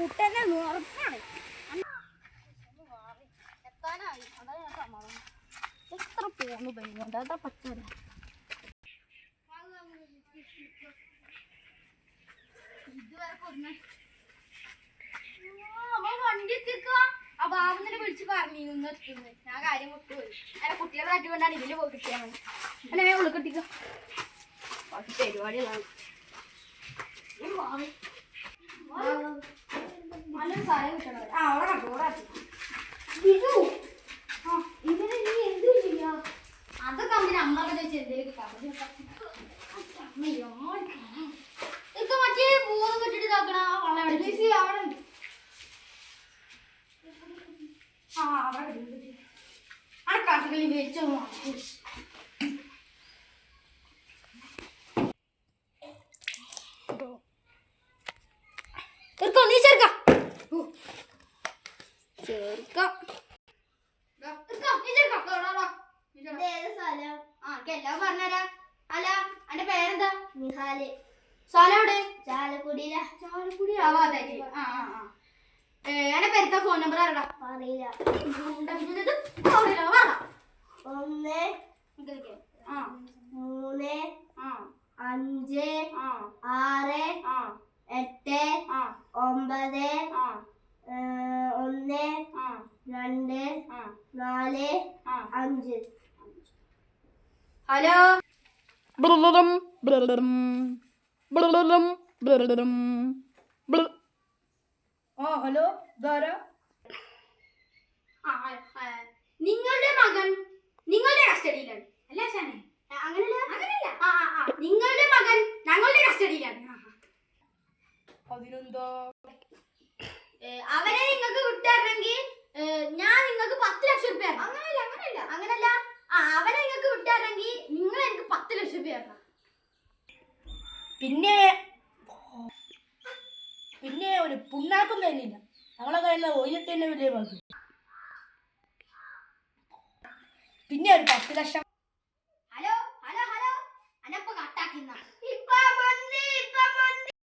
കുട്ടനെ ഉറപ്പാണ് എത്താനായി. അതായത് ഞാൻ സമാധാനം എത്ര പോന്നു ബൈനുണ്ട് അതാ പറ്റില്ല. വണ്ടി എത്തിക്ക ആ ബാബുനെ വിളിച്ച് പറഞ്ഞു എത്തുന്നു. ഞാൻ കാര്യം വിട്ടുപോയി. അല്ല കുട്ടികളെ തട്ടുകൊണ്ടാണ് ഇതില് പോയി കിട്ടിയാൽ മതി. അല്ലെ ഞാൻ ഉള്ളിക്കെത്തിക്ക പരിപാടികളാണ്. നല്ലൊരു സാധനം കിട്ടണത്. ആ അവിടെ കണ്ടു ബിജു. ആ ഇവനെ നീ എന്ത് ചെയ്യാ? അതൊക്കെ അവന്റെ നമ്പറൊക്കെ ചോദിച്ചു എന്തേലും ഇതൊക്കെ മറ്റേ പൂവൊക്കെ കെട്ടിട്ട് ഇതാക്കണ വള്ളം അവിടെ ഉണ്ട്. ആ അവിടെ ആ കാട്ടുകളി വെച്ചോ. നീ എല്ലാം പറഞ്ഞരാ. അല്ല എന്റെ പേരെന്താ? നിഹാല്. സ്ഥലം എവിടെ? ചാലക്കുടിയില. ചാലക്കുടി ആവാതായിട്ട്. ആ ആ ആ എന്റെ പേരുത്ത ഫോൺ നമ്പർ ആരടാ? അറിയില്ല. 1 3 6 5 6 1 2 4 5. ഹലോ. ഹലോ നിങ്ങളുടെ മകൻ നിങ്ങളുടെ കസ്റ്റഡിയിലാണ്. അല്ല ഷാനെ അങ്ങനല്ല നിങ്ങളുടെ മകൻ ഞങ്ങളുടെ കസ്റ്റഡിയിലാണ്. അതിനെന്താ? അവരെ നിങ്ങൾക്ക് വിട്ടുതരണമെങ്കിൽ ഞാൻ നിങ്ങൾക്ക് 10 ലക്ഷം രൂപ. അങ്ങനല്ല അവരെ നിങ്ങൾക്ക് വിട്ടുതരണമെങ്കിൽ നിങ്ങൾ എനിക്ക് 10 ലക്ഷം രൂപ തരണം. പിന്നെ ഒരു പുണ്ണാക്കും തന്നില്ല. ഞങ്ങളെ കയ്യിലെ ഓയിലൊക്കെ തന്നെ വലിയ ബാക്കി. പിന്നെ ഒരു 10 ലക്ഷം